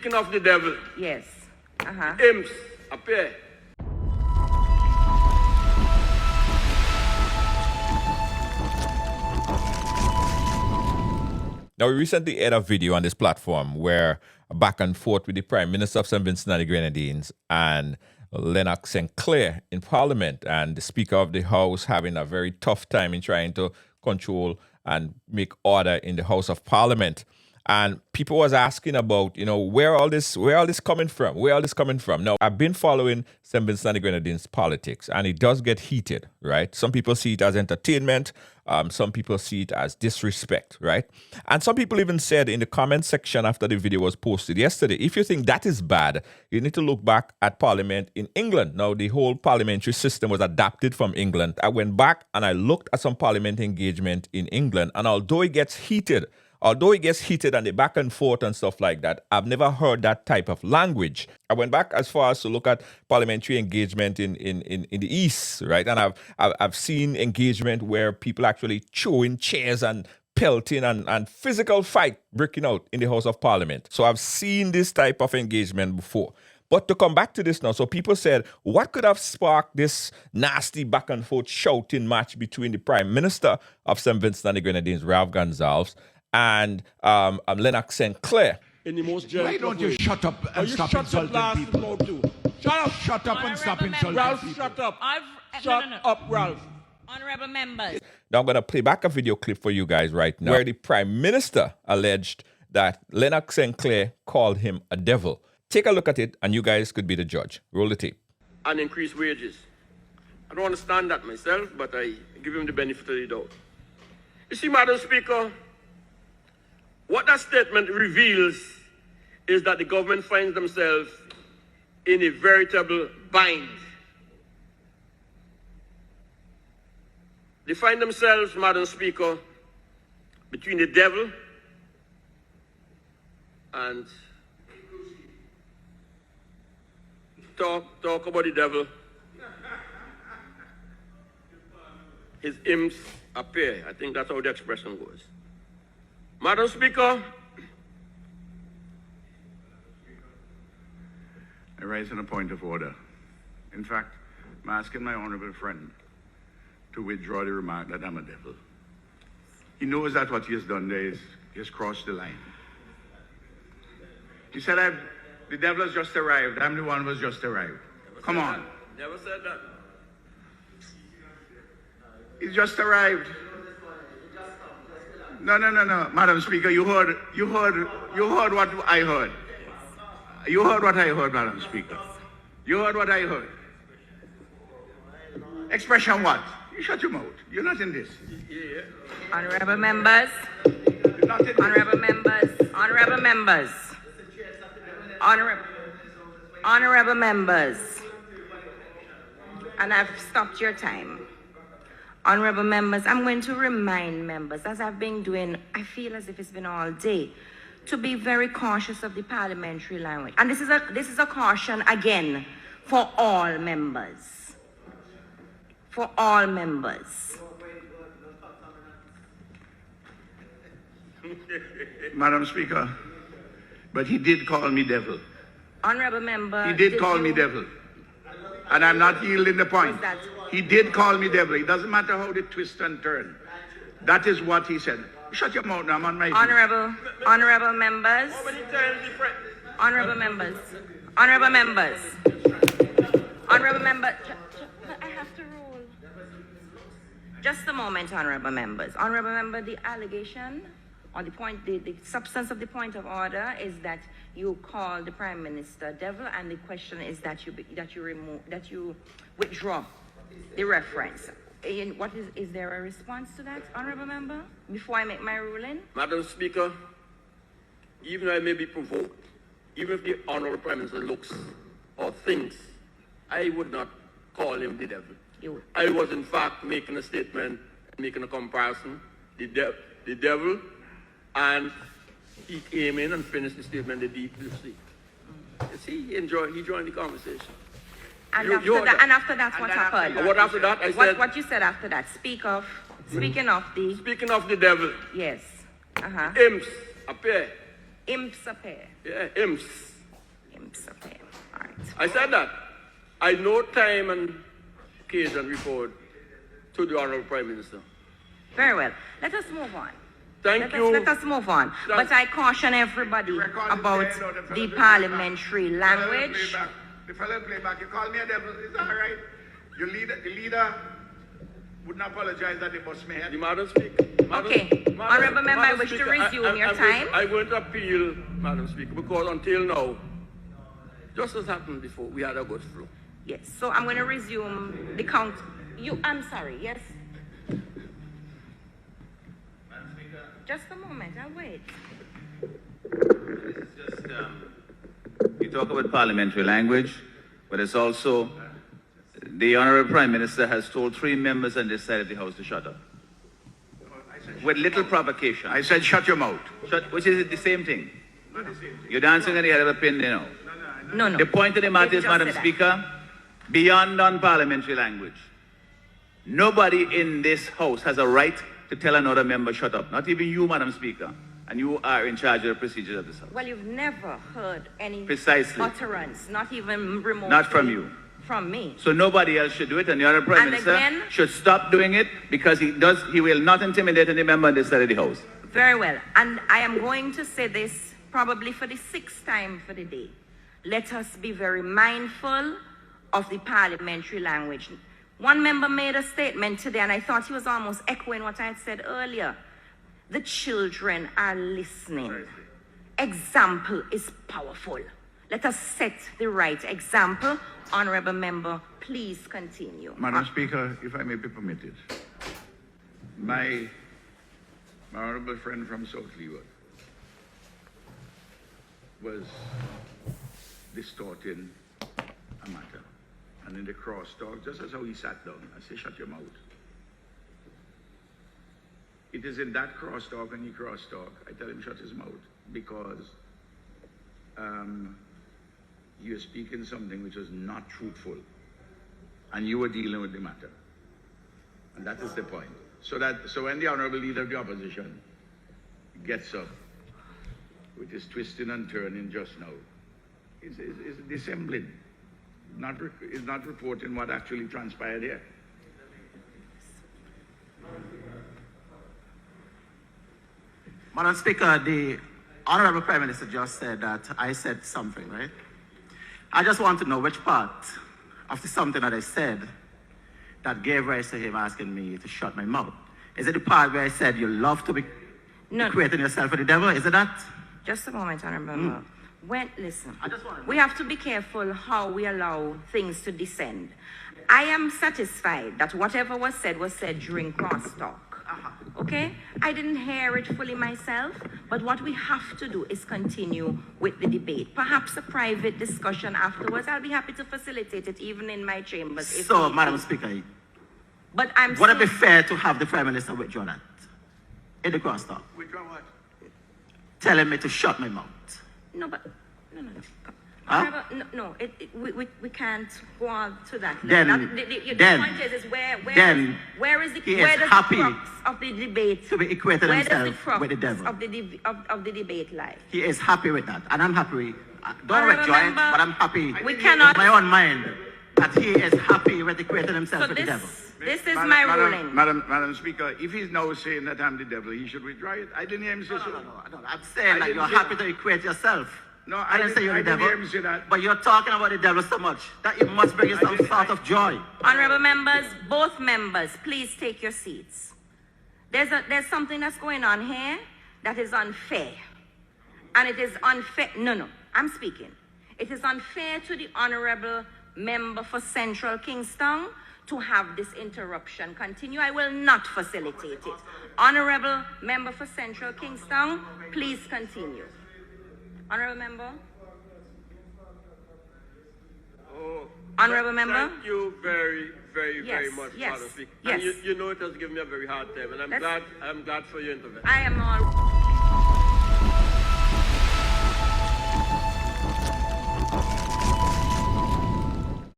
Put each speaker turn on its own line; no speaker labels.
Speaking of the devil.
Yes.
Imps appear.
Now, we recently aired a video on this platform where back and forth with the Prime Minister of St. Vincent and the Grenadines and Lennox St. Clair in Parliament, and the Speaker of the House having a very tough time in trying to control and make order in the House of Parliament. And people was asking about, where all this coming from? Where all this coming from? Now, I've been following St. Vincent and the Grenadines politics, and it does get heated, right? Some people see it as entertainment. Some people see it as disrespect, right? And some people even said in the comment section after the video was posted yesterday, if you think that is bad, you need to look back at Parliament in England. Now, the whole parliamentary system was adapted from England. I went back and I looked at some parliament engagement in England, and although it gets heated and the back and forth and stuff like that, I've never heard that type of language. I went back as far as to look at parliamentary engagement in the East, right? And I've seen engagement where people actually throwing chairs and pelting and physical fight breaking out in the House of Parliament. So I've seen this type of engagement before. But to come back to this now, so people said, what could have sparked this nasty back and forth shouting match between the Prime Minister of St. Vincent and the Grenadines, Ralph Gonsalves, and Lennox St. Clair?
In the most
Why don't you shut up and stop insulting people?
Shut up!
Shut up and stop insulting
Ralph,
people.
shut up!
No.
Up, Ralph.
Honorable members.
Now I'm going to play back a video clip for you guys right now where the Prime Minister alleged that Lennox St. Clair called him a devil. Take a look at it and you guys could be the judge. Roll the tape.
And increase wages. I don't understand that myself, but I give him the benefit of the doubt. You see, Madam Speaker, what that statement reveals is that the government finds themselves in a veritable bind. They find themselves, Madam Speaker, between the devil and talk about the devil. His imps appear. I think that's how the expression goes. Madam Speaker,
I rise on a point of order. In fact, I'm asking my honorable friend to withdraw the remark that I'm a devil. He knows that what he has done there is he has crossed the line. He said, the devil has just arrived. I'm the one who has just arrived. Come on.
Never said that.
He's just arrived. No. Madam Speaker, you heard what I heard. You heard what I heard, Madam Speaker. You heard what I heard. Expression what? You shut your mouth. You're not in this.
Yeah.
Honorable members.
You're not in this.
Honorable members. Honorable members. And I've stopped your time. Honorable members, I'm going to remind members, as I've been doing, I feel as if it's been all day, to be very cautious of the parliamentary language. And this is a caution again for all members. For all members.
Madam Speaker, but he did call me devil.
Honorable member.
He did call me devil. And I'm not yielding the point. He did call me devil. It doesn't matter how they twist and turn. That is what he said. Shut your mouth now, I'm on my feet.
Honorable members. Honorable members. Honorable members. Honorable members. I have to rule. Just a moment, honorable members. Honorable member, the allegation or the point, the substance of the point of order is that you call the Prime Minister devil, and the question is that you withdraw the reference. What is there a response to that, honorable member, before I make my ruling?
Madam Speaker, even though I may be provoked, even if the honorable Prime Minister looks or thinks, I would not call him the devil. I was in fact making a statement, making a comparison, the devil, and he came in and finished the statement, the deep blue sea. You see, he joined the conversation.
And after that, what happened?
What after that? I said.
What you said after that? Speaking of the.
Speaking of the devil.
Yes.
Imps appear.
Imps appear.
Yeah, imps. I said that. I know time and occasion report to the Honorable Prime Minister.
Very well. Let us move on.
Thank you.
Let us move on. But I caution everybody about the parliamentary language.
The fellow playback, you call me a devil, is that all right? The leader wouldn't apologize that he bust me head.
The Madam Speaker.
Okay. Honourable Member, I wish to resume your time.
I won't appeal, Madam Speaker, because until now, just as happened before, we had a good flow.
Yes, so I'm going to resume the count. I'm sorry, yes?
Madam Speaker,
Just a moment, I'll wait.
this is just, you talk about parliamentary language, but it's also, the Honourable Prime Minister has told 3 members on this side of the House to shut up. With little provocation.
I said, shut your mouth.
Which is the same thing. You're dancing on the head of a pin, you know.
No.
The point of the matter
You've
is,
just
Madam
said that.
Speaker, beyond non-parliamentary language, nobody in this House has a right to tell another member shut up. Not even you, Madam Speaker. And you are in charge of the procedures of this House.
Well, you've never heard any
Precisely.
utterance, not even remotely.
Not from you.
From me.
So nobody else should do it, and the Honourable Prime
And
Minister
again-
should stop doing it because he will not intimidate any member on this side of the House.
Very well. And I am going to say this probably for the 6th time for the day. Let us be very mindful of the parliamentary language. One member made a statement today, and I thought he was almost echoing what I had said earlier. The children are listening. Example is powerful. Let us set the right example. Honourable Member, please continue.
Madam Speaker, if I may be permitted, my honourable friend from South Leeward was distorting a matter. And in the crosstalk, just as how he sat down, I say, shut your mouth. It is in that crosstalk and he crosstalk, I tell him shut his mouth because you're speaking something which was not truthful and you were dealing with the matter. And that is the point. So when the Honourable Leader of the Opposition gets up with his twisting and turning just now, is dissembling, is not reporting what actually transpired here.
Madam Speaker, the Honourable Prime Minister just said that I said something, right? I just want to know which part of the something that I said that gave rise to him asking me to shut my mouth. Is it the part where I said you love to be equating yourself with the devil? Is it that?
Just a moment, Honourable Member. Listen,
I just wanna know.
we have to be careful how we allow things to descend. I am satisfied that whatever was said during crosstalk. Okay? I didn't hear it fully myself, but what we have to do is continue with the debate. Perhaps a private discussion afterwards. I'll be happy to facilitate it even in my chambers. If
So,
need
Madam
be.
Speaker,
But I'm
would it be
still-
fair to have the Prime Minister withdraw that in the crosstalk?
Withdraw what?
Telling me to shut my mouth.
No, but no.
Huh?
However, no, we can't go on to that.
Then-
the
then-
point is where
then
where is the
he is
where does
happy
the crux of the debate
to be equating
where does the
himself
crux
with the devil.
of the debate lie?
He is happy with that, and I'm happy. Don't
Honourable
withdraw it,
Member,
but I'm happy
we cannot-
in my own mind that he is happy with equating himself
So
with the devil.
this is my ruling.
Madam Speaker, if he's now saying that I'm the devil, he should withdraw it. I didn't hear him say so.
No. I'm saying
I
that
didn't
you're
say
happy
that.
to equate yourself.
No,
I didn't say you're the
I didn't
devil.
hear him say that.
But you're talking about the devil so much that it must bring you some sort of joy.
Honourable members, both members, please take your seats. There's something that's going on here that is unfair. And it is unfair. No, I'm speaking. It is unfair to the Honourable Member for Central Kingston to have this interruption continue. I will not facilitate it. Honourable Member for Central Kingston, please continue. Honourable Member? Honourable Member?
Thank you very
Yes,
much,
yes,
Madam Speaker.
yes.
And you know it has given me a very hard time, and I'm
Let's-
glad for your intervention.
I am all...